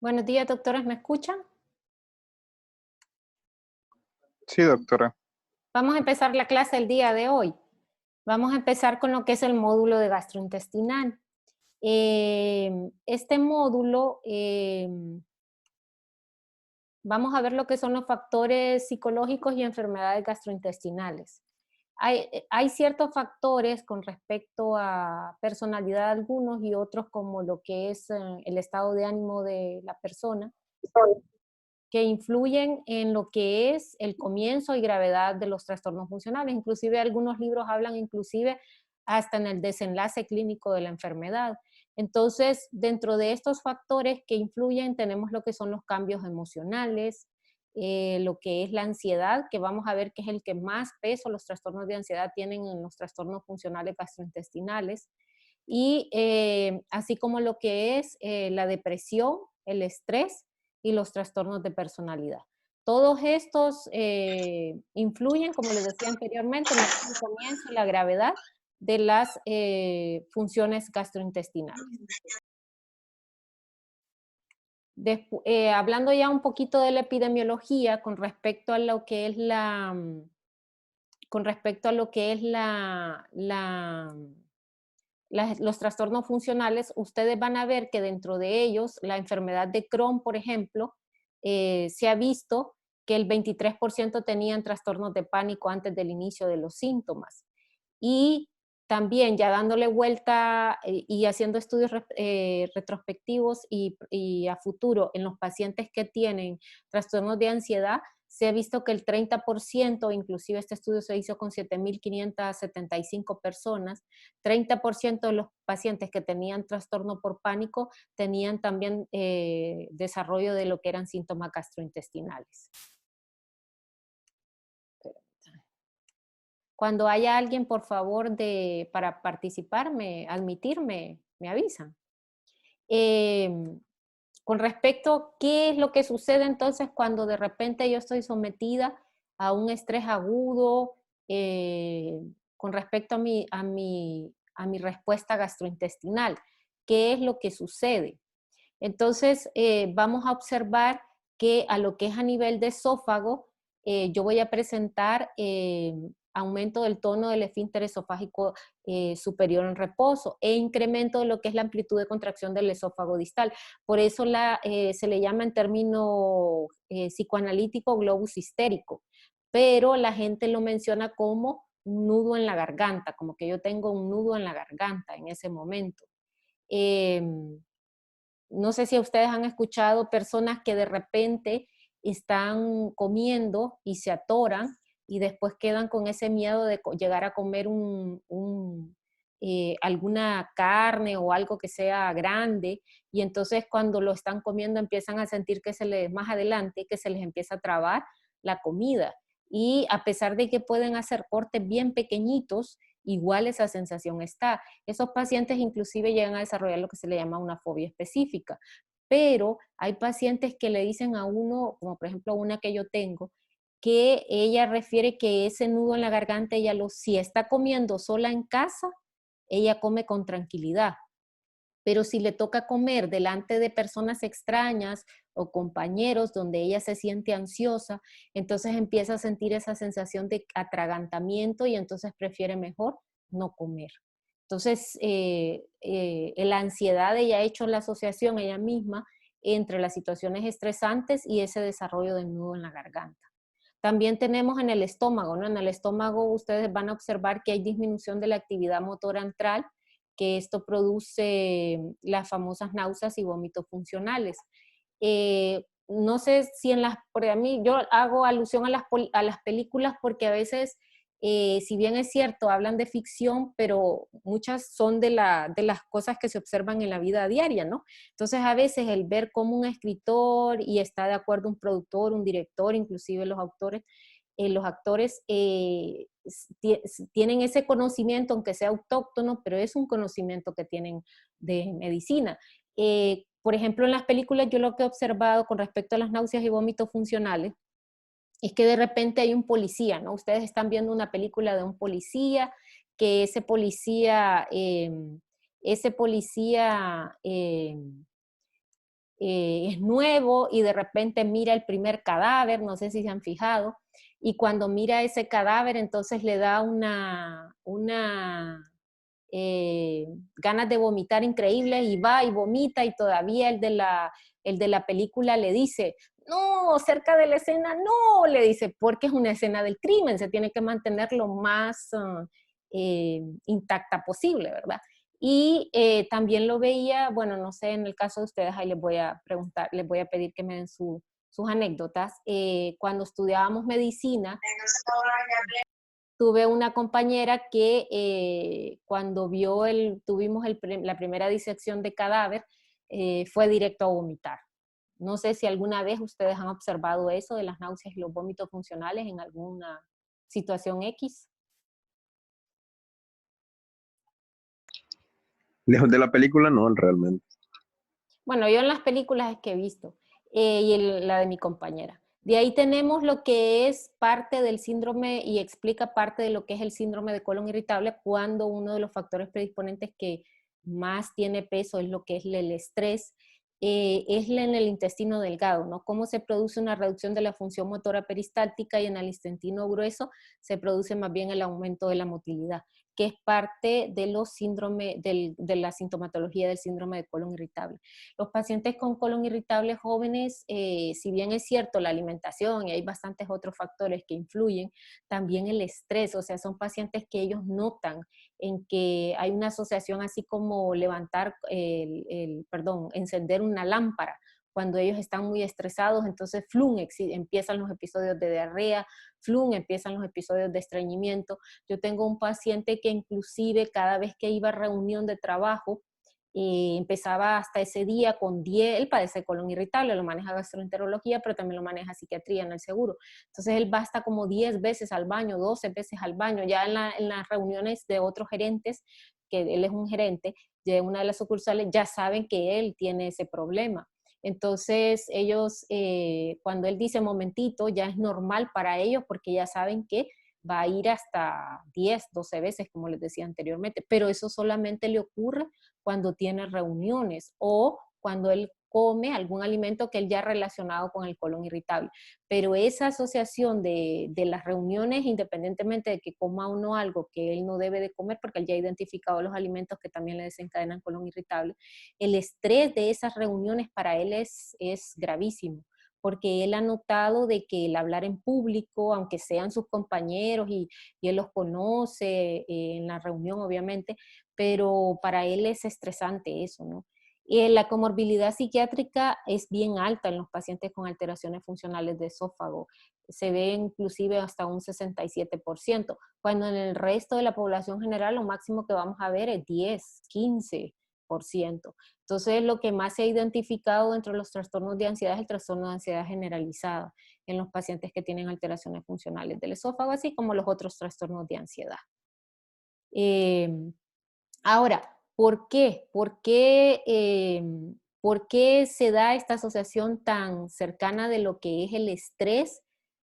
Buenos días, doctores, ¿me escuchan? Sí, doctora. Vamos a empezar la clase el día de hoy. Vamos a empezar con lo que es el módulo de gastrointestinal. Este módulo, vamos a ver lo que son los factores psicológicos y enfermedades gastrointestinales. Hay ciertos factores con respecto a personalidad de algunos y otros como lo que es el estado de ánimo de la persona, que influyen en lo que es el comienzo y gravedad de los trastornos funcionales. Inclusive algunos libros hablan inclusive hasta en el desenlace clínico de la enfermedad. Entonces, dentro de estos factores que influyen tenemos lo que son los cambios emocionales, lo que es la ansiedad, que vamos a ver que es el que más peso los trastornos de ansiedad tienen en los trastornos funcionales gastrointestinales, y así como lo que es la depresión, el estrés y los trastornos de personalidad. Todos estos influyen, como les decía anteriormente, en el comienzo y la gravedad de las funciones gastrointestinales. Hablando ya un poquito de la epidemiología con respecto a lo que es con respecto a lo que es los trastornos funcionales, ustedes van a ver que dentro de ellos, la enfermedad de Crohn, por ejemplo, se ha visto que el 23% tenían trastornos de pánico antes del inicio de los síntomas. Y también ya dándole vuelta y haciendo estudios retrospectivos y a futuro en los pacientes que tienen trastornos de ansiedad, se ha visto que el 30%, inclusive este estudio se hizo con 7.575 personas, 30% de los pacientes que tenían trastorno por pánico tenían también desarrollo de lo que eran síntomas gastrointestinales. Cuando haya alguien, por favor, para participar, admitirme, me avisan. Con respecto a qué es lo que sucede entonces cuando de repente yo estoy sometida a un estrés agudo con respecto a mi respuesta gastrointestinal. ¿Qué es lo que sucede? Entonces, vamos a observar que a lo que es a nivel de esófago, yo voy a presentar aumento del tono del esfínter esofágico superior en reposo e incremento de lo que es la amplitud de contracción del esófago distal. Por eso se le llama en término psicoanalítico globus histérico, pero la gente lo menciona como un nudo en la garganta, como que yo tengo un nudo en la garganta en ese momento. No sé si ustedes han escuchado personas que de repente están comiendo y se atoran y después quedan con ese miedo de llegar a comer alguna carne o algo que sea grande, y entonces cuando lo están comiendo empiezan a sentir más adelante, que se les empieza a trabar la comida. Y a pesar de que pueden hacer cortes bien pequeñitos, igual esa sensación está. Esos pacientes inclusive llegan a desarrollar lo que se le llama una fobia específica, pero hay pacientes que le dicen a uno, como por ejemplo una que yo tengo, que ella refiere que ese nudo en la garganta, si está comiendo sola en casa, ella come con tranquilidad, pero si le toca comer delante de personas extrañas o compañeros donde ella se siente ansiosa, entonces empieza a sentir esa sensación de atragantamiento y entonces prefiere mejor no comer. Entonces, la ansiedad, ella ha hecho la asociación ella misma entre las situaciones estresantes y ese desarrollo del nudo en la garganta. También tenemos en el estómago, ¿no? En el estómago ustedes van a observar que hay disminución de la actividad motora antral, que esto produce las famosas náuseas y vómitos funcionales. No sé si porque a mí yo hago alusión a las películas porque a veces, si bien es cierto, hablan de ficción, pero muchas son de las cosas que se observan en la vida diaria, ¿no? Entonces a veces el ver cómo un escritor y está de acuerdo un productor, un director, inclusive los actores tienen ese conocimiento, aunque sea autóctono, pero es un conocimiento que tienen de medicina. Por ejemplo, en las películas yo lo que he observado con respecto a las náuseas y vómitos funcionales es que de repente hay un policía, ¿no? Ustedes están viendo una película de un policía, que ese policía es nuevo y de repente mira el primer cadáver, no sé si se han fijado, y cuando mira ese cadáver entonces le da ganas de vomitar increíbles y va y vomita y todavía el de la película le dice, no, cerca de la escena no, le dice, porque es una escena del crimen, se tiene que mantener lo más intacta posible, ¿verdad? Y también lo veía, bueno, no sé, en el caso de ustedes, ahí les voy a preguntar, les voy a pedir que me den sus anécdotas. Cuando estudiábamos medicina, tuve una compañera que cuando tuvimos la primera disección de cadáver, fue directo a vomitar. No sé si alguna vez ustedes han observado eso de las náuseas y los vómitos funcionales en alguna situación X. Lejos de la película, no, realmente. Bueno, yo en las películas es que he visto, y la de mi compañera. De ahí tenemos lo que es parte del síndrome y explica parte de lo que es el síndrome de colon irritable cuando uno de los factores predisponentes que más tiene peso es lo que es el estrés, es en el intestino delgado, ¿no? Cómo se produce una reducción de la función motora peristáltica y en el intestino grueso se produce más bien el aumento de la motilidad, que es parte de los síndromes, de la sintomatología del síndrome de colon irritable. Los pacientes con colon irritable jóvenes, si bien es cierto la alimentación y hay bastantes otros factores que influyen, también el estrés, o sea, son pacientes que ellos notan en que hay una asociación así como levantar, encender una lámpara. Cuando ellos están muy estresados, entonces empiezan los episodios de diarrea, empiezan los episodios de estreñimiento. Yo tengo un paciente que inclusive cada vez que iba a reunión de trabajo, empezaba hasta ese día con 10, él padece colon irritable, lo maneja gastroenterología, pero también lo maneja psiquiatría en el seguro. Entonces él va hasta como 10 veces al baño, 12 veces al baño, ya en las reuniones de otros gerentes, que él es un gerente de una de las sucursales, ya saben que él tiene ese problema. Entonces ellos, cuando él dice momentito, ya es normal para ellos porque ya saben que va a ir hasta 10, 12 veces, como les decía anteriormente, pero eso solamente le ocurre cuando tiene reuniones o cuando él come algún alimento que él ya ha relacionado con el colon irritable. Pero esa asociación de las reuniones, independientemente de que coma uno algo que él no debe de comer, porque él ya ha identificado los alimentos que también le desencadenan colon irritable, el estrés de esas reuniones para él es gravísimo, porque él ha notado de que el hablar en público, aunque sean sus compañeros y él los conoce en la reunión obviamente, pero para él es estresante eso, ¿no? Y la comorbilidad psiquiátrica es bien alta en los pacientes con alteraciones funcionales de esófago. Se ve inclusive hasta un 67%, cuando en el resto de la población general lo máximo que vamos a ver es 10, 15%. Entonces, lo que más se ha identificado dentro de los trastornos de ansiedad es el trastorno de ansiedad generalizada en los pacientes que tienen alteraciones funcionales del esófago, así como los otros trastornos de ansiedad. Ahora, ¿por qué? ¿Por qué se da esta asociación tan cercana de lo que es el estrés,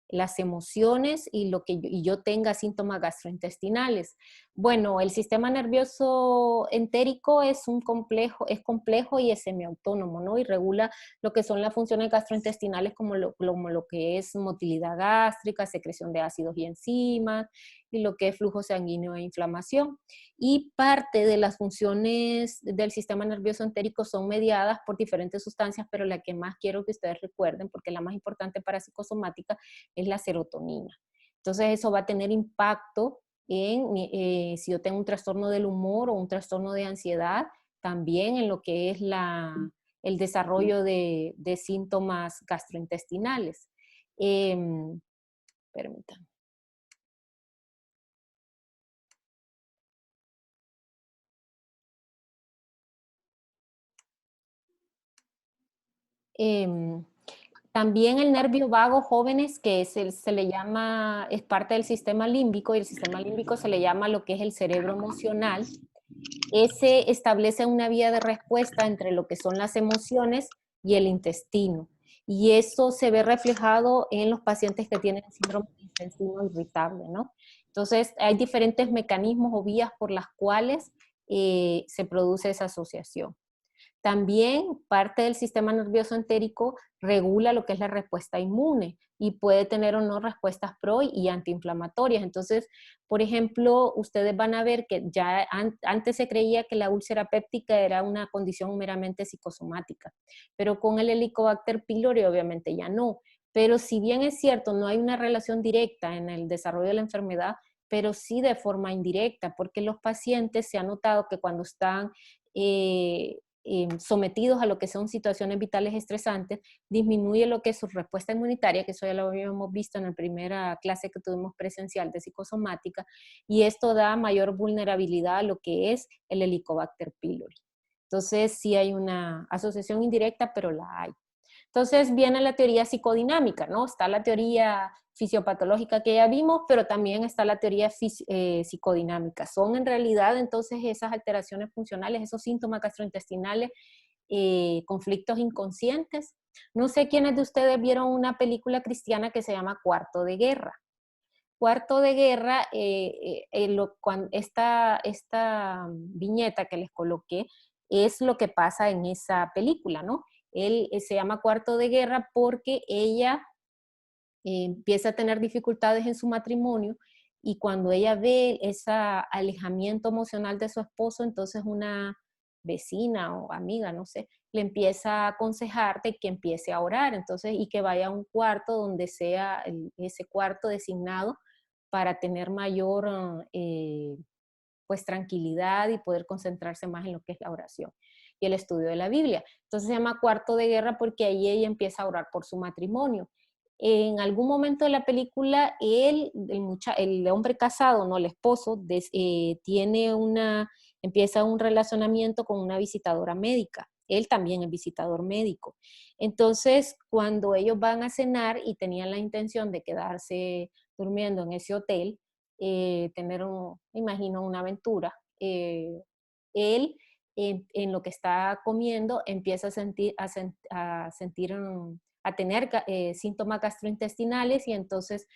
las emociones y yo tenga síntomas gastrointestinales? Bueno, el sistema nervioso entérico es complejo y es semiautónomo, ¿no? Y regula lo que son las funciones gastrointestinales como lo que es motilidad gástrica, secreción de ácidos y enzimas, y lo que es flujo sanguíneo e inflamación. Y parte de las funciones del sistema nervioso entérico son mediadas por diferentes sustancias, pero la que más quiero que ustedes recuerden, porque la más importante para psicosomática, es la serotonina. Entonces eso va a tener impacto en si yo tengo un trastorno del humor o un trastorno de ansiedad, también en lo que es el desarrollo de síntomas gastrointestinales. Permítanme. También el nervio vago, jóvenes, que se le llama, es parte del sistema límbico, y el sistema límbico se le llama lo que es el cerebro emocional. Ese establece una vía de respuesta entre lo que son las emociones y el intestino. Y eso se ve reflejado en los pacientes que tienen síndrome de intestino irritable, ¿no? Entonces, hay diferentes mecanismos o vías por las cuales se produce esa asociación. También parte del sistema nervioso entérico regula lo que es la respuesta inmune y puede tener o no respuestas pro y antiinflamatorias. Entonces, por ejemplo, ustedes van a ver que ya antes se creía que la úlcera péptica era una condición meramente psicosomática, pero con el Helicobacter pylori obviamente ya no. Pero si bien es cierto, no hay una relación directa en el desarrollo de la enfermedad, pero sí de forma indirecta, porque los pacientes se ha notado que cuando están sometidos a lo que son situaciones vitales estresantes, disminuye lo que es su respuesta inmunitaria, que eso ya lo habíamos visto en la primera clase que tuvimos presencial de psicosomática, y esto da mayor vulnerabilidad a lo que es el Helicobacter pylori. Entonces, sí hay una asociación indirecta, pero la hay. Entonces viene la teoría psicodinámica, ¿no? Está la teoría fisiopatológica que ya vimos, pero también está la teoría psicodinámica. Son en realidad entonces esas alteraciones funcionales, esos síntomas gastrointestinales, conflictos inconscientes. No sé quiénes de ustedes vieron una película cristiana que se llama Cuarto de Guerra. Cuarto de Guerra, esta viñeta que les coloqué es lo que pasa en esa película, ¿no? Él se llama Cuarto de Guerra porque ella empieza a tener dificultades en su matrimonio y cuando ella ve ese alejamiento emocional de su esposo, entonces una vecina o amiga, no sé, le empieza a aconsejar de que empiece a orar, entonces, y que vaya a un cuarto donde sea ese cuarto designado para tener mayor pues tranquilidad y poder concentrarse más en lo que es la oración y el estudio de la Biblia. Entonces se llama Cuarto de Guerra porque ahí ella empieza a orar por su matrimonio. En algún momento de la película, el hombre casado, no el esposo, empieza un relacionamiento con una visitadora médica. Él también es visitador médico. Entonces, cuando ellos van a cenar y tenían la intención de quedarse durmiendo en ese hotel, tener, me imagino, una aventura, él en lo que está comiendo empieza a tener síntomas gastrointestinales y entonces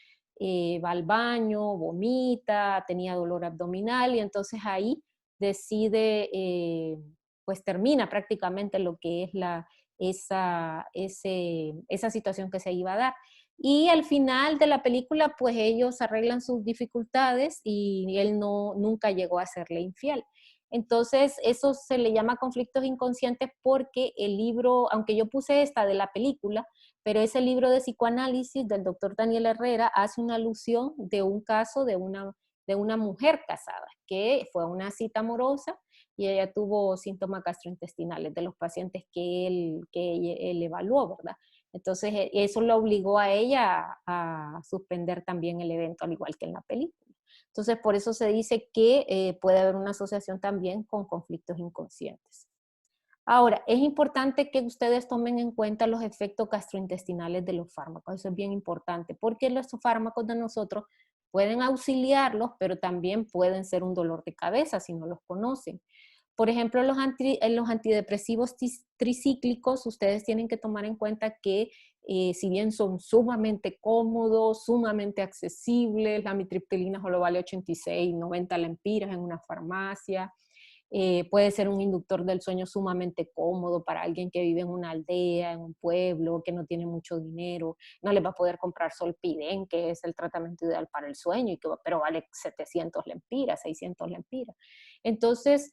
va al baño, vomita, tenía dolor abdominal y entonces ahí decide, pues termina prácticamente lo que es esa situación que se iba a dar. Y al final de la película, pues ellos arreglan sus dificultades y él nunca llegó a serle infiel. Entonces, eso se le llama conflictos inconscientes porque el libro, aunque yo puse esta de la película, pero ese libro de psicoanálisis del doctor Daniel Herrera hace una alusión de un caso de una mujer casada, que fue a una cita amorosa y ella tuvo síntomas gastrointestinales de los pacientes que él evaluó, ¿verdad? Entonces, eso lo obligó a ella a suspender también el evento, al igual que en la película. Entonces, por eso se dice que puede haber una asociación también con conflictos inconscientes. Ahora, es importante que ustedes tomen en cuenta los efectos gastrointestinales de los fármacos. Eso es bien importante, porque los fármacos de nosotros pueden auxiliarlos, pero también pueden ser un dolor de cabeza si no los conocen. Por ejemplo, los antidepresivos tricíclicos, ustedes tienen que tomar en cuenta que si bien son sumamente cómodos, sumamente accesibles, la amitriptilina solo vale 86, 90 lempiras en una farmacia, puede ser un inductor del sueño sumamente cómodo para alguien que vive en una aldea, en un pueblo, que no tiene mucho dinero, no le va a poder comprar Solpiden, que es el tratamiento ideal para el sueño, pero vale 700 lempiras, 600 lempiras. Entonces,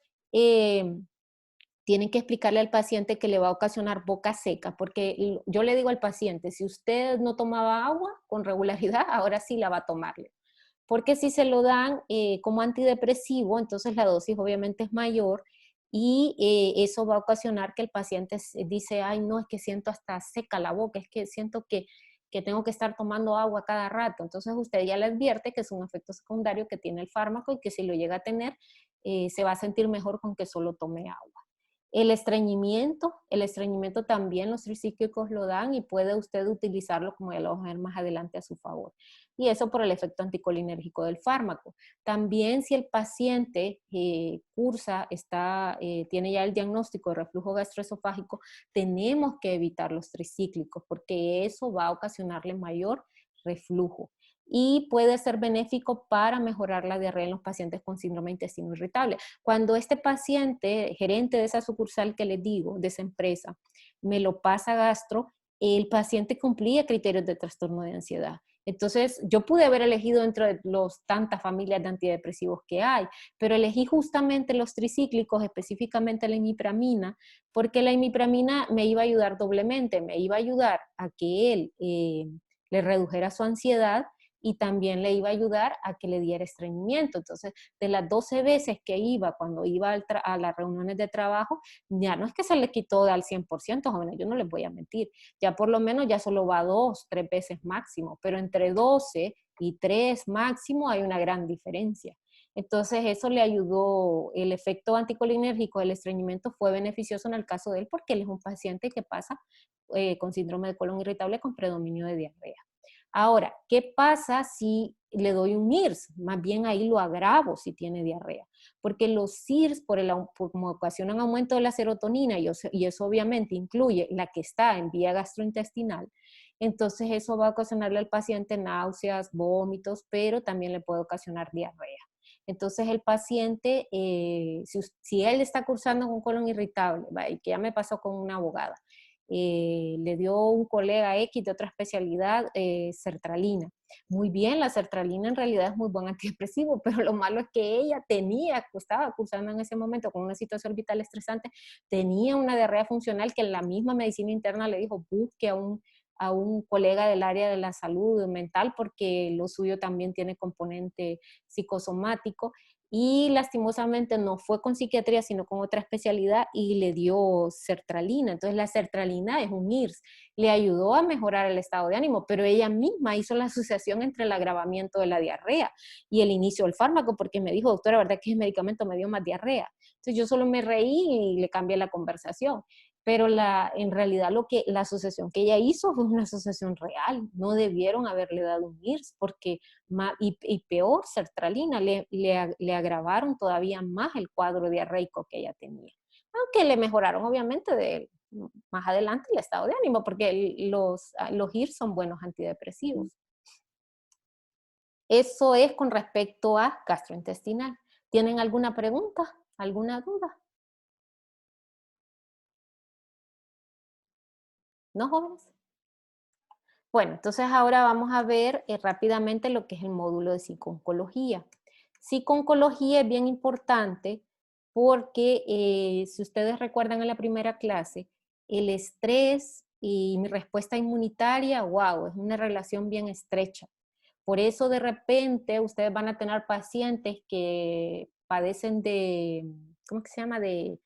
tienen que explicarle al paciente que le va a ocasionar boca seca, porque yo le digo al paciente, si usted no tomaba agua con regularidad, ahora sí la va a tomarle. Porque si se lo dan como antidepresivo, entonces la dosis obviamente es mayor y eso va a ocasionar que el paciente dice, ay no, es que siento hasta seca la boca, es que siento que tengo que estar tomando agua cada rato. Entonces usted ya le advierte que es un efecto secundario que tiene el fármaco y que si lo llega a tener, se va a sentir mejor con que solo tome agua. El estreñimiento también los tricíclicos lo dan y puede usted utilizarlo, como ya lo vamos a ver más adelante, a su favor. Y eso por el efecto anticolinérgico del fármaco. También si el paciente tiene ya el diagnóstico de reflujo gastroesofágico, tenemos que evitar los tricíclicos porque eso va a ocasionarle mayor reflujo. y puede ser benéfico para mejorar la diarrea en los pacientes con síndrome de intestino irritable. Cuando este paciente, gerente de esa sucursal que les digo, de esa empresa, me lo pasa a gastro, el paciente cumplía criterios de trastorno de ansiedad. Entonces, yo pude haber elegido entre los tantas familias de antidepresivos que hay, pero elegí justamente los tricíclicos, específicamente la imipramina, porque la imipramina me iba a ayudar doblemente, me iba a ayudar a que él le redujera su ansiedad y también le iba a ayudar a que le diera estreñimiento. Entonces, de las 12 veces que iba, cuando iba a las reuniones de trabajo, ya no es que se le quitó al 100%, jóvenes, yo no les voy a mentir, ya por lo menos ya solo va 2, 3 veces máximo, pero entre 12 y 3 máximo hay una gran diferencia. Entonces eso le ayudó, el efecto anticolinérgico del estreñimiento fue beneficioso en el caso de él porque él es un paciente que pasa con síndrome de colon irritable con predominio de diarrea. Ahora, ¿qué pasa si le doy un NIRS? Más bien ahí lo agravo si tiene diarrea, porque los SIRS, como ocasionan aumento de la serotonina, y eso obviamente incluye la que está en vía gastrointestinal, entonces eso va a ocasionarle al paciente náuseas, vómitos, pero también le puede ocasionar diarrea. Entonces el paciente, si él está cursando con colon irritable, y que ya me pasó con una abogada, le dio un colega X de otra especialidad sertralina. Muy bien, la sertralina en realidad es muy buen antidepresivo, pero lo malo es que ella estaba cursando en ese momento con una situación vital estresante, tenía una diarrea funcional que la misma medicina interna le dijo, busque a un colega del área de la salud mental porque lo suyo también tiene componente psicosomático y lastimosamente no fue con psiquiatría, sino con otra especialidad y le dio sertralina. Entonces la sertralina es un IRS, le ayudó a mejorar el estado de ánimo, pero ella misma hizo la asociación entre el agravamiento de la diarrea y el inicio del fármaco, porque me dijo, doctora, ¿verdad que ese medicamento me dio más diarrea? Entonces yo solo me reí y le cambié la conversación. Pero en realidad la asociación que ella hizo fue una asociación real, no debieron haberle dado un IRS, porque y peor, sertralina, le agravaron todavía más el cuadro diarreico que ella tenía. Aunque le mejoraron obviamente más adelante el estado de ánimo, porque los IRS son buenos antidepresivos. Eso es con respecto a gastrointestinal. ¿Tienen alguna pregunta? ¿Alguna duda? ¿No, jóvenes? Bueno, entonces ahora vamos a ver rápidamente lo que es el módulo de psico-oncología. Psico-oncología es bien importante porque si ustedes recuerdan en la primera clase, el estrés y mi respuesta inmunitaria, wow, es una relación bien estrecha. Por eso de repente ustedes van a tener pacientes que padecen de, ¿cómo que se llama? De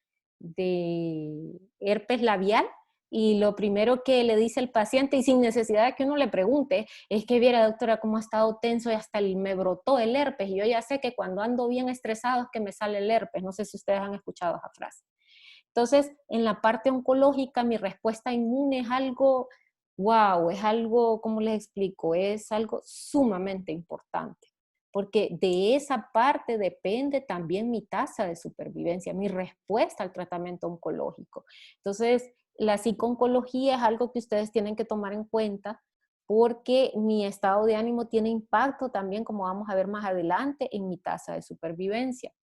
herpes labial y lo primero que le dice el paciente, y sin necesidad de que uno le pregunte, es que viera, doctora, cómo ha estado tenso y hasta me brotó el herpes. Y yo ya sé que cuando ando bien estresado es que me sale el herpes. No sé si ustedes han escuchado esa frase. Entonces, en la parte oncológica, mi respuesta inmune es algo, wow, es algo, ¿cómo les explico? Es algo sumamente importante. Porque de esa parte depende también mi tasa de supervivencia, mi respuesta al tratamiento oncológico. Entonces, la psico-oncología es algo que ustedes tienen que tomar en cuenta porque mi estado de ánimo tiene impacto también, como vamos a ver más adelante, en mi tasa de supervivencia.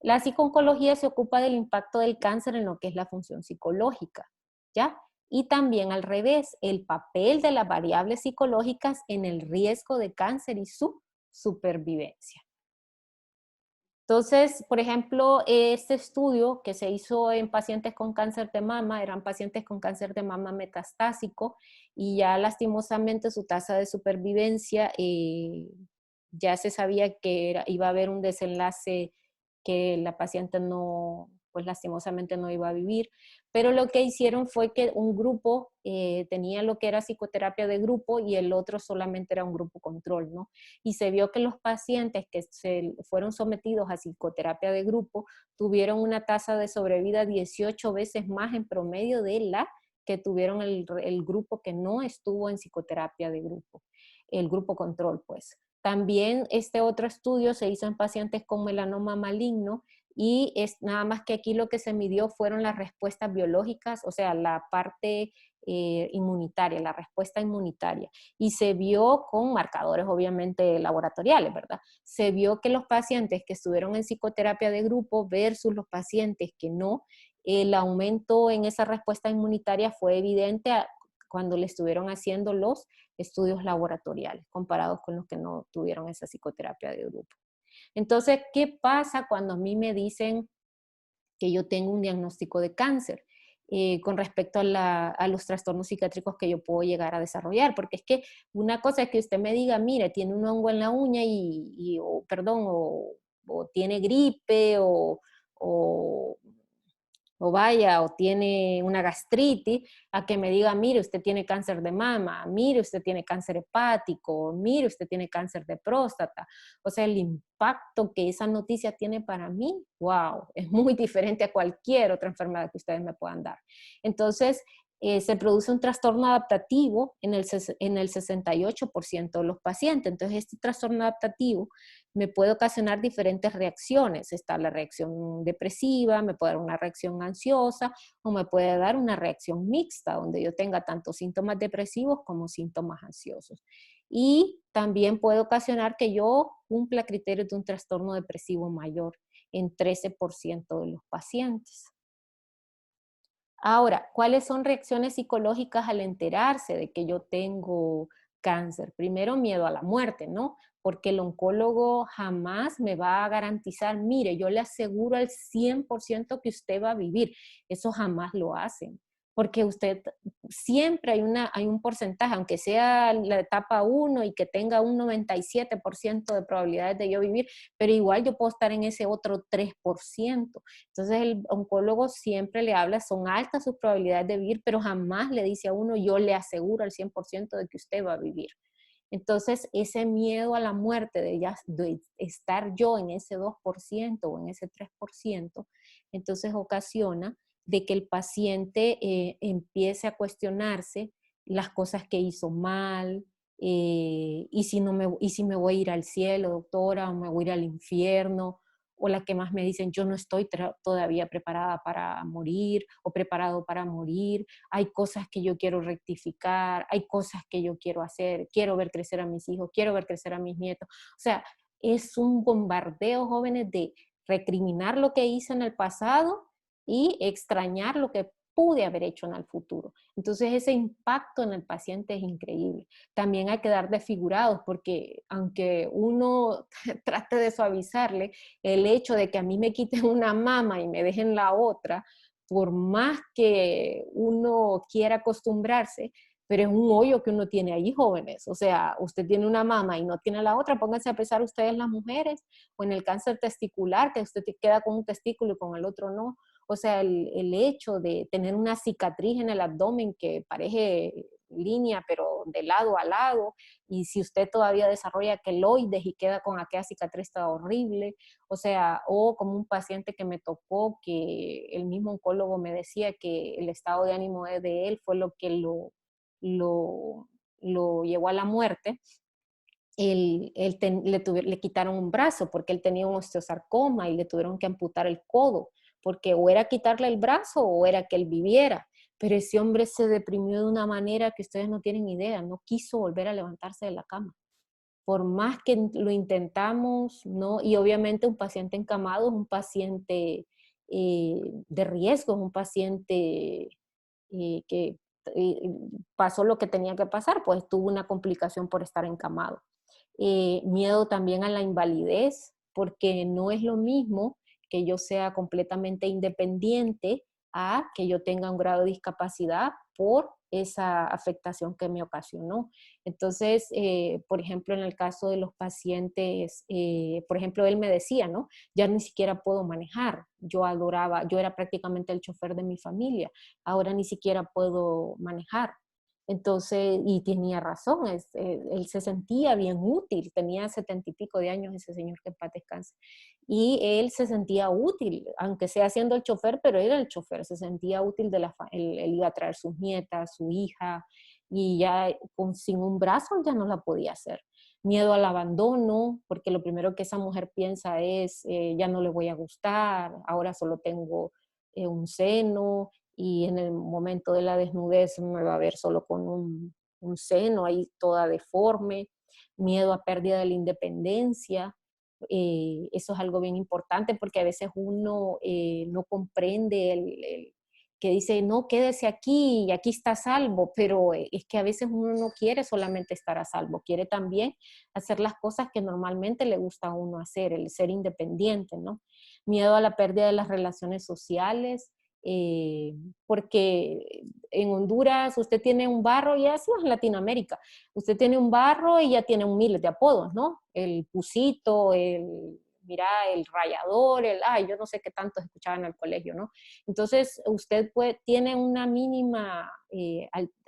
La psico-oncología se ocupa del impacto del cáncer en lo que es la función psicológica, ¿ya? Y también al revés, el papel de las variables psicológicas en el riesgo de cáncer y su supervivencia. Entonces, por ejemplo, este estudio que se hizo en pacientes con cáncer de mama, eran pacientes con cáncer de mama metastásico y ya lastimosamente su tasa de supervivencia ya se sabía que iba a haber un desenlace que la paciente no, pues lastimosamente no iba a vivir, pero lo que hicieron fue que un grupo tenía lo que era psicoterapia de grupo y el otro solamente era un grupo control, ¿no? Y se vio que los pacientes que se fueron sometidos a psicoterapia de grupo tuvieron una tasa de sobrevida 18 veces más en promedio de la que tuvieron el grupo que no estuvo en psicoterapia de grupo, el grupo control, pues. También este otro estudio se hizo en pacientes con melanoma maligno y es nada más que aquí lo que se midió fueron las respuestas biológicas, o sea, la parte inmunitaria, la respuesta inmunitaria. Y se vio con marcadores obviamente laboratoriales, ¿verdad? Se vio que los pacientes que estuvieron en psicoterapia de grupo versus los pacientes que no, el aumento en esa respuesta inmunitaria fue evidente cuando le estuvieron haciendo los estudios laboratoriales, comparados con los que no tuvieron esa psicoterapia de grupo. Entonces, ¿qué pasa cuando a mí me dicen que yo tengo un diagnóstico de cáncer? Con respecto a los trastornos psiquiátricos que yo puedo llegar a desarrollar, porque es que una cosa es que usted me diga, mire, tiene un hongo en la uña o tiene gripe o o vaya, o tiene una gastritis, a que me diga, mire, usted tiene cáncer de mama, mire, usted tiene cáncer hepático, mire, usted tiene cáncer de próstata. O sea, el impacto que esa noticia tiene para mí, wow, es muy diferente a cualquier otra enfermedad que ustedes me puedan dar. Entonces, se produce un trastorno adaptativo en el 68% de los pacientes. Entonces, este trastorno adaptativo me puede ocasionar diferentes reacciones. Está la reacción depresiva, me puede dar una reacción ansiosa o me puede dar una reacción mixta, donde yo tenga tanto síntomas depresivos como síntomas ansiosos. Y también puede ocasionar que yo cumpla criterios de un trastorno depresivo mayor en 13% de los pacientes. Ahora, ¿cuáles son reacciones psicológicas al enterarse de que yo tengo cáncer? Primero, miedo a la muerte, ¿no? Porque el oncólogo jamás me va a garantizar, mire, yo le aseguro al 100% que usted va a vivir. Eso jamás lo hacen. Porque usted siempre hay un porcentaje, aunque sea la etapa 1 y que tenga un 97% de probabilidades de yo vivir, pero igual yo puedo estar en ese otro 3%. Entonces el oncólogo siempre le habla, son altas sus probabilidades de vivir, pero jamás le dice a uno, yo le aseguro al 100% de que usted va a vivir. Entonces ese miedo a la muerte de estar yo en ese 2% o en ese 3%, entonces ocasiona de que el paciente empiece a cuestionarse las cosas que hizo mal, y si me voy a ir al cielo, doctora, o me voy a ir al infierno, o la que más me dicen, yo no estoy todavía preparada para morir o preparado para morir, hay cosas que yo quiero rectificar, hay cosas que yo quiero hacer, quiero ver crecer a mis hijos, quiero ver crecer a mis nietos. O sea, es un bombardeo, jóvenes, de recriminar lo que hice en el pasado y extrañar lo que pude haber hecho en el futuro. Entonces ese impacto en el paciente es increíble. También hay que dar desfigurados porque aunque uno trate de suavizarle, el hecho de que a mí me quiten una mama y me dejen la otra, por más que uno quiera acostumbrarse, pero es un hoyo que uno tiene ahí, jóvenes. O sea, usted tiene una mama y no tiene la otra, pónganse a pensar ustedes las mujeres, o en el cáncer testicular, que usted queda con un testículo y con el otro no. O sea, el hecho de tener una cicatriz en el abdomen que parece línea, pero de lado a lado, y si usted todavía desarrolla queloides y queda con aquella cicatriz está horrible, o sea, o como un paciente que me tocó que el mismo oncólogo me decía que el estado de ánimo de él fue lo que lo, lo llevó a la muerte. Le quitaron un brazo porque él tenía un osteosarcoma y le tuvieron que amputar el codo, porque o era quitarle el brazo o era que él viviera. Pero ese hombre se deprimió de una manera que ustedes no tienen idea, no quiso volver a levantarse de la cama. Por más que lo intentamos, ¿no? Y obviamente un paciente encamado es un paciente de riesgo, es un paciente que eh, pasó lo que tenía que pasar, pues tuvo una complicación por estar encamado. Miedo también a la invalidez, porque no es lo mismo que yo sea completamente independiente a que yo tenga un grado de discapacidad por esa afectación que me ocasionó. Entonces, por ejemplo, en el caso de los pacientes, por ejemplo, él me decía, ¿no? Ya ni siquiera puedo manejar. Yo adoraba, yo era prácticamente el chofer de mi familia. Ahora ni siquiera puedo manejar. Entonces, y tenía razón, él se sentía bien útil, tenía 70 y pico de años ese señor, que en paz descanse, y él se sentía útil, aunque sea siendo el chofer, pero era el chofer, se sentía útil, él iba a traer sus nietas, su hija, y ya sin un brazo ya no la podía hacer. Miedo al abandono, porque lo primero que esa mujer piensa es, ya no le voy a gustar, ahora solo tengo un seno, y en el momento de la desnudez me va a ver solo con un seno ahí toda deforme, miedo a pérdida de la independencia. Eso es algo bien importante porque a veces uno no comprende que dice, no, quédese aquí y aquí está a salvo, pero es que a veces uno no quiere solamente estar a salvo, quiere también hacer las cosas que normalmente le gusta a uno hacer, el ser independiente, ¿no? Miedo a la pérdida de las relaciones sociales, porque en Honduras usted tiene un barro, y así es en Latinoamérica, usted tiene un barro y ya tiene un miles de apodos, ¿no? El Pusito, mira, el rayador, ay, yo no sé qué tanto escuchaban en el colegio, ¿no? Entonces, usted tiene una mínima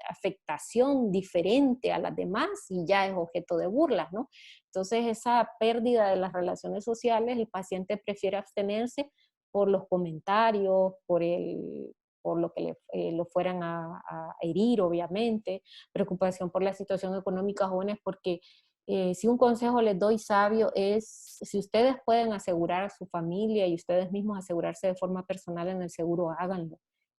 afectación diferente a las demás y ya es objeto de burlas, ¿no? Entonces, esa pérdida de las relaciones sociales, el paciente prefiere abstenerse por los comentarios, por lo que lo fueran a herir, obviamente, preocupación por la situación económica jóvenes, porque si un consejo les doy sabio es, si ustedes pueden asegurar a su familia y ustedes mismos asegurarse de forma personal en el seguro, háganlo.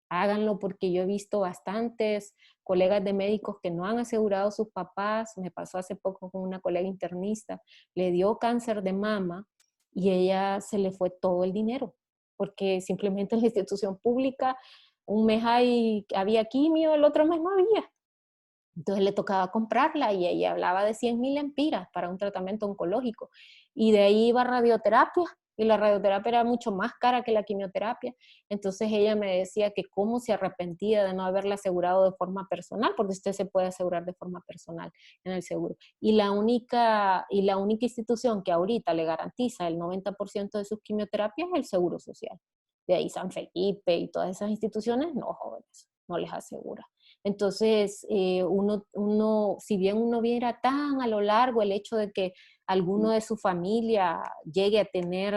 Háganlo porque yo he visto bastantes colegas de médicos que no han asegurado a sus papás. Me pasó hace poco con una colega internista, le dio cáncer de mama y ella se le fue todo el dinero porque simplemente en la institución pública un mes había quimio, el otro mes no había. Entonces le tocaba comprarla y ella hablaba de 100.000 lempiras para un tratamiento oncológico. Y de ahí iba a radioterapia, y la radioterapia era mucho más cara que la quimioterapia. Entonces ella me decía que cómo se arrepentía de no haberla asegurado de forma personal, porque usted se puede asegurar de forma personal en el seguro. Y la única institución que ahorita le garantiza el 90% de sus quimioterapias es el Seguro Social. De ahí San Felipe y todas esas instituciones, no, jóvenes, no les asegura. Entonces, si bien uno viera tan a lo largo el hecho de que alguno de su familia llegue a tener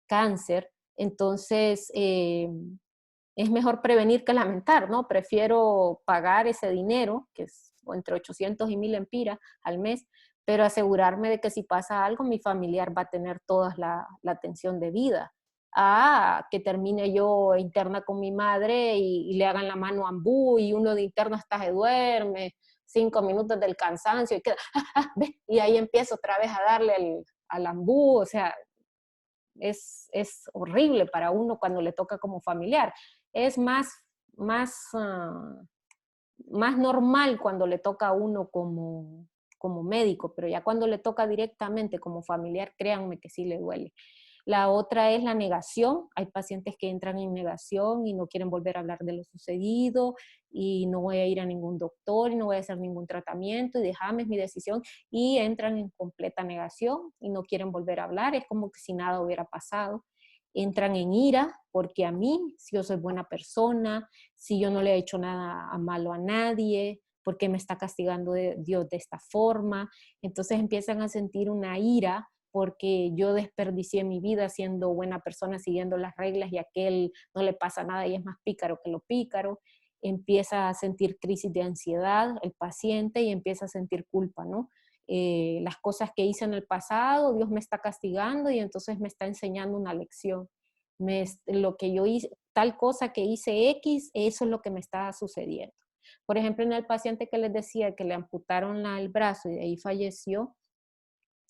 cáncer, entonces es mejor prevenir que lamentar, ¿no? Prefiero pagar ese dinero, que es entre 800 y 1000 lempiras al mes, pero asegurarme de que si pasa algo, mi familiar va a tener toda la atención debida a que termine yo interna con mi madre y le hagan la mano ambú y uno de interno hasta se duerme, 5 minutos del cansancio y queda, y ahí empiezo otra vez a darle al ambú, o sea, es horrible para uno cuando le toca como familiar. Es más, uh, más normal cuando le toca a uno como médico, pero ya cuando le toca directamente como familiar, créanme que sí le duele. La otra es la negación. Hay pacientes que entran en negación y no quieren volver a hablar de lo sucedido y no voy a ir a ningún doctor y no voy a hacer ningún tratamiento y déjame, es mi decisión, y entran en completa negación y no quieren volver a hablar. Es como que si nada hubiera pasado. Entran en ira porque a mí, si yo soy buena persona, si yo no le he hecho nada malo a nadie, ¿por qué me está castigando Dios de esta forma? Entonces empiezan a sentir una ira porque yo desperdicié mi vida siendo buena persona, siguiendo las reglas y a aquel no le pasa nada y es más pícaro que lo pícaro. Empieza a sentir crisis de ansiedad el paciente y empieza a sentir culpa, ¿no? Las cosas que hice en el pasado, Dios me está castigando y entonces me está enseñando una lección. Lo que yo hice, tal cosa que hice X, eso es lo que me está sucediendo. Por ejemplo, en el paciente que les decía que le amputaron el brazo y de ahí falleció,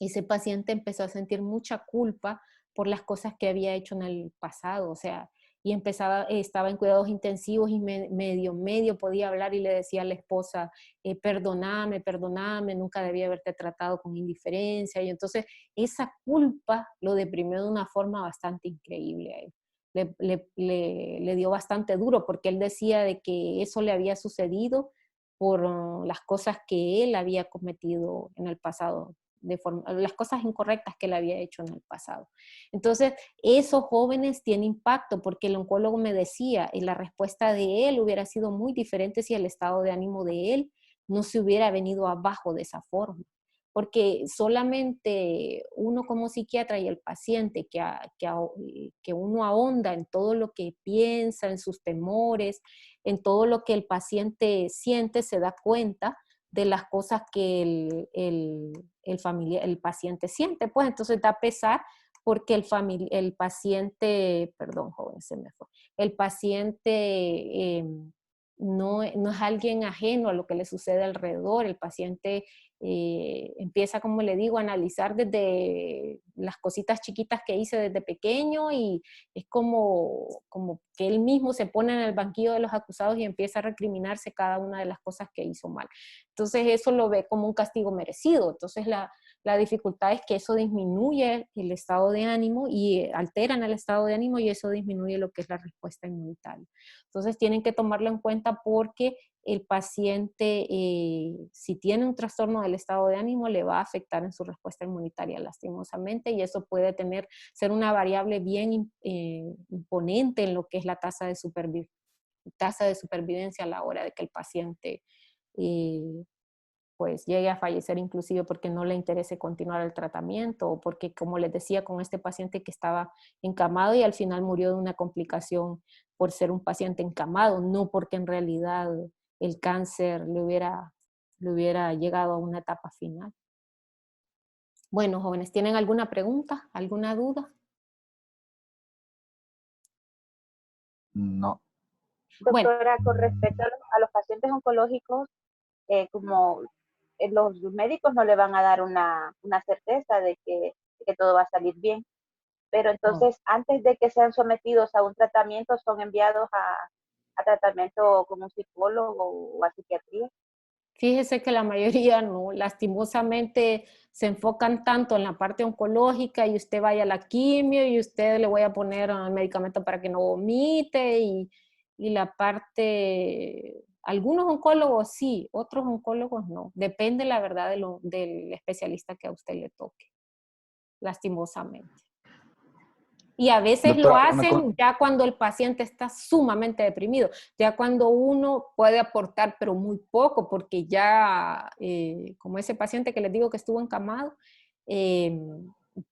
ese paciente empezó a sentir mucha culpa por las cosas que había hecho en el pasado, o sea, y estaba en cuidados intensivos y medio podía hablar y le decía a la esposa, perdóname, perdóname, nunca debía haberte tratado con indiferencia, y entonces esa culpa lo deprimió de una forma bastante increíble a él. Le dio bastante duro porque él decía de que eso le había sucedido por las cosas que él había cometido en el pasado, las cosas incorrectas que él había hecho en el pasado. Entonces, esos jóvenes tienen impacto porque el oncólogo me decía, y la respuesta de él hubiera sido muy diferente si el estado de ánimo de él no se hubiera venido abajo de esa forma. Porque solamente uno como psiquiatra y el paciente que uno ahonda en todo lo que piensa, en sus temores, en todo lo que el paciente siente, se da cuenta de las cosas que el paciente siente, pues entonces da pesar porque el paciente, perdón, joven, se me fue, el paciente no es alguien ajeno a lo que le sucede alrededor. El paciente empieza, como le digo, a analizar desde las cositas chiquitas que hice desde pequeño, y es como que él mismo se pone en el banquillo de los acusados y empieza a recriminarse cada una de las cosas que hizo mal. Entonces eso lo ve como un castigo merecido. Entonces la dificultad es que eso disminuye el estado de ánimo y alteran el estado de ánimo, y eso disminuye lo que es la respuesta inmunitaria. Entonces tienen que tomarlo en cuenta, porque el paciente, si tiene un trastorno del estado de ánimo, le va a afectar en su respuesta inmunitaria, lastimosamente, y eso puede ser una variable bien imponente en lo que es la tasa de supervivencia a la hora de que el paciente pues llegue a fallecer, inclusive porque no le interese continuar el tratamiento, o porque, como les decía, con este paciente que estaba encamado y al final murió de una complicación por ser un paciente encamado, no porque en realidad el cáncer le hubiera llegado a una etapa final. Bueno, jóvenes, ¿tienen alguna pregunta, alguna duda? No. Bueno, Doctora, con respecto a los pacientes oncológicos, como los médicos no le van a dar una certeza de que todo va a salir bien, pero no. entonces antes de que sean sometidos a un tratamiento son enviados a tratamiento con un psicólogo o a psiquiatría. Fíjese que la mayoría no, lastimosamente se enfocan tanto en la parte oncológica, y usted vaya a la quimio y usted le voy a poner medicamento para que no vomite, y la parte, algunos oncólogos sí, otros oncólogos no. Depende, la verdad, del especialista que a usted le toque, lastimosamente. Y a veces lo Doctora, hacen ya cuando el paciente está sumamente deprimido, ya cuando uno puede aportar, pero muy poco, porque ya, como ese paciente que les digo que estuvo encamado,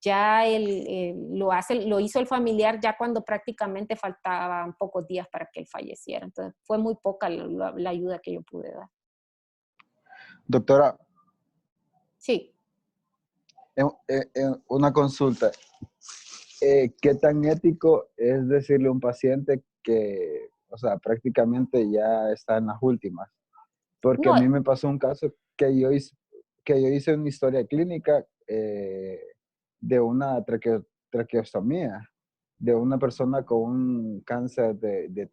ya lo hizo el familiar ya cuando prácticamente faltaban pocos días para que él falleciera. Entonces fue muy poca la ayuda que yo pude dar. doctora, Sí. una consulta. ¿Qué tan ético es decirle a un paciente que, o sea, prácticamente ya está en las últimas? Porque a No, mí me pasó un caso que yo hice una historia clínica de una traqueostomía, de una persona con un cáncer de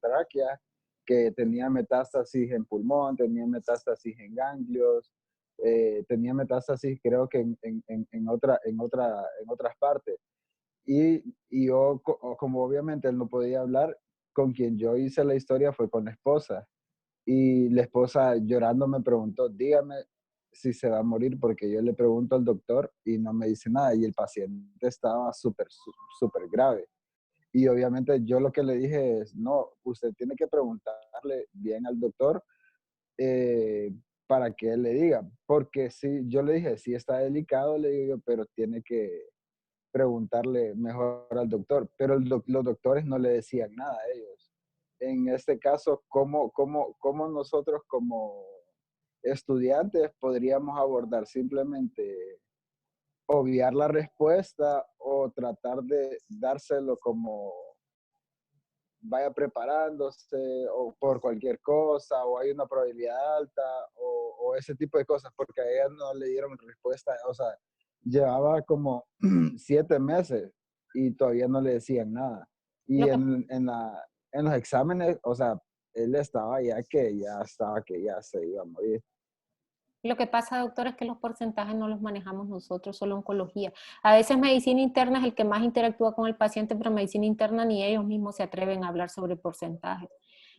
tráquea, que tenía metástasis en pulmón, tenía metástasis en ganglios, tenía metástasis creo que en otras partes. Y yo, como obviamente él no podía hablar, con quien yo hice la historia fue con la esposa. Y la esposa llorando me preguntó, dígame si se va a morir, porque yo le pregunto al doctor y no me dice nada. Y el paciente estaba súper grave. Y obviamente yo lo que le dije es, no, usted tiene que preguntarle bien al doctor eh, para que él le diga. Porque sí, yo le dije, sí está delicado, le digo yo, pero tiene que preguntarle mejor al doctor, pero los doctores no le decían nada a ellos. En este caso, ¿cómo nosotros como estudiantes podríamos abordar? Simplemente obviar la respuesta o tratar de dárselo como vaya preparándose o por cualquier cosa o hay una probabilidad alta o ese tipo de cosas, porque a ella no le dieron respuesta, o sea, llevaba como 7 meses y todavía no le decían nada. Y lo que en los exámenes, o sea, él estaba que ya se iba a morir. Lo que pasa, doctor, es que los porcentajes no los manejamos nosotros, solo oncología. A veces medicina interna es el que más interactúa con el paciente, pero medicina interna ni ellos mismos se atreven a hablar sobre porcentajes.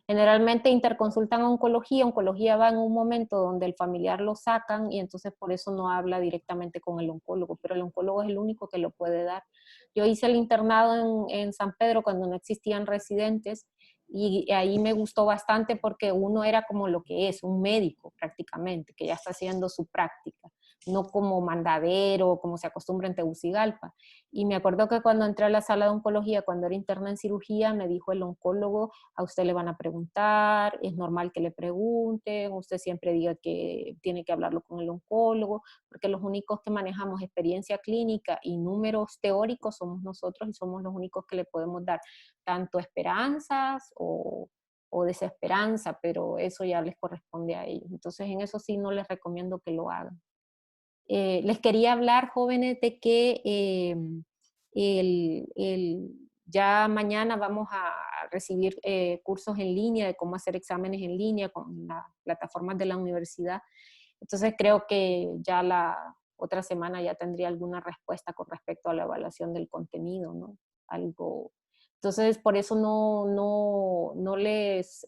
Generalmente interconsultan a oncología, oncología va en un momento donde el familiar lo sacan y entonces por eso no habla directamente con el oncólogo, pero el oncólogo es el único que lo puede dar. Yo hice el internado en San Pedro cuando no existían residentes, y ahí me gustó bastante porque uno era como lo que es, un médico prácticamente, que ya está haciendo su práctica. no como mandadero, como se acostumbra en Tegucigalpa. Y me acuerdo que cuando entré a la sala de oncología, cuando era interna en cirugía, me dijo el oncólogo, a usted le van a preguntar, es normal que le pregunten, usted siempre diga que tiene que hablarlo con el oncólogo, porque los únicos que manejamos experiencia clínica y números teóricos somos nosotros y somos los únicos que le podemos dar tanto esperanzas o desesperanza, pero eso ya les corresponde a ellos. Entonces, en eso sí no les recomiendo que lo hagan. Les quería hablar, jóvenes, de que ya mañana vamos a recibir cursos en línea de cómo hacer exámenes en línea con las plataformas de la universidad. Entonces, creo que ya la otra semana ya tendría alguna respuesta con respecto a la evaluación del contenido, ¿no? Algo. Entonces, por eso no les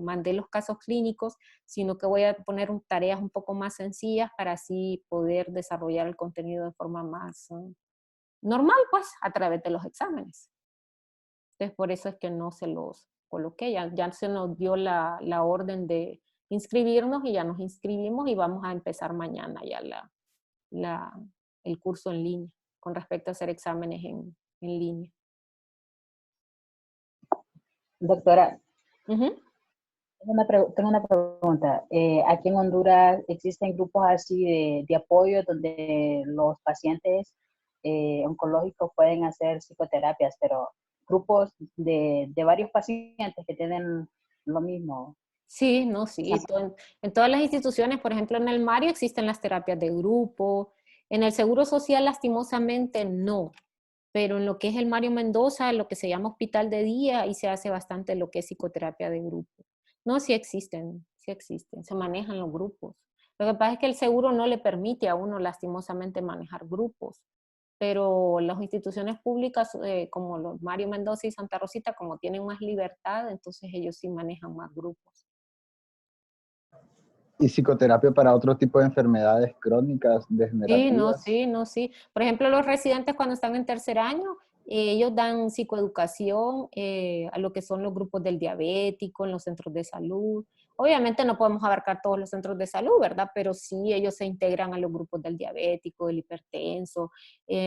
mandé los casos clínicos, sino que voy a poner tareas un poco más sencillas para así poder desarrollar el contenido de forma más normal, pues, a través de los exámenes. Entonces, por eso es que no se los coloqué. Ya se nos dio la orden de inscribirnos y ya nos inscribimos y vamos a empezar mañana ya el curso en línea con respecto a hacer exámenes en línea. Doctora, Uh-huh. tengo una pregunta. Aquí en Honduras existen grupos así de apoyo donde los pacientes oncológicos pueden hacer psicoterapias, pero grupos de varios pacientes que tienen lo mismo. Sí, no, sí. En todas las instituciones, por ejemplo, en el Mario existen las terapias de grupo. En el Seguro Social, lastimosamente, no. Pero en lo que es el Mario Mendoza, lo que se llama hospital de día, ahí se hace bastante lo que es psicoterapia de grupo. No, sí existen, se manejan los grupos. Lo que pasa es que el seguro no le permite a uno, lastimosamente, manejar grupos. Pero las instituciones públicas, como los Mario Mendoza y Santa Rosita, como tienen más libertad, entonces ellos sí manejan más grupos. ¿Y psicoterapia para otro tipo de enfermedades crónicas, degenerativas? Sí. Por ejemplo, los residentes cuando están en tercer año, ellos dan psicoeducación a lo que son los grupos del diabético, en los centros de salud. Obviamente no podemos abarcar todos los centros de salud, ¿verdad? Pero sí ellos se integran a los grupos del diabético, del hipertenso,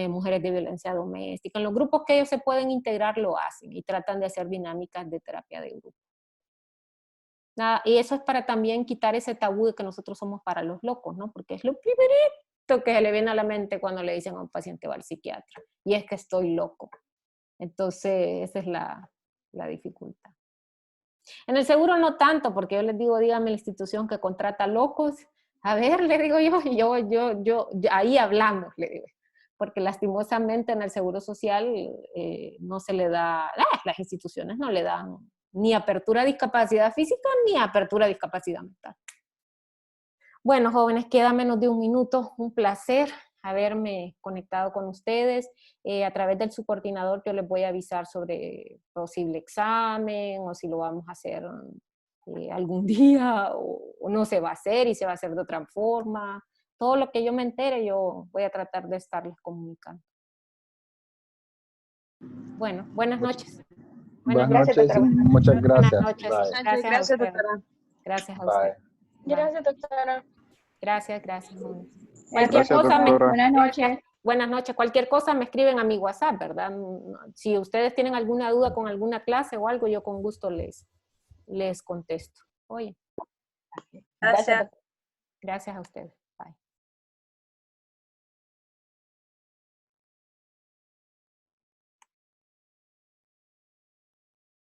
mujeres de violencia doméstica. En los grupos que ellos se pueden integrar lo hacen y tratan de hacer dinámicas de terapia de grupo. Y eso es para también quitar ese tabú de que nosotros somos para los locos, ¿no? Porque es lo primerito que se le viene a la mente cuando le dicen a un paciente va al psiquiatra. Y es que estoy loco. Entonces, esa es la dificultad. En el seguro no tanto, porque yo les digo, dígame la institución que contrata locos. A ver, le digo yo, ahí hablamos, le digo. Porque lastimosamente en el seguro social no se le da, las instituciones no le dan ni apertura a discapacidad física ni apertura a discapacidad mental. Bueno, jóvenes, queda menos de un minuto. Un placer haberme conectado con ustedes. A través del subcoordinador yo les voy a avisar sobre posible examen o si lo vamos a hacer algún día o no se va a hacer y se va a hacer de otra forma. Todo lo que yo me entere yo voy a tratar de estarles comunicando. Bueno, buenas noches. Buenas noches y muchas gracias. Buenas noches. Bye. Gracias, doctora. Gracias a usted. Bye. Gracias, doctora. Gracias. Gracias, doctora. Buenas noches. Buenas noches. Cualquier cosa me escriben a mi WhatsApp, ¿verdad? Si ustedes tienen alguna duda con alguna clase o algo, yo con gusto les contesto. Oye. Gracias. Gracias a ustedes.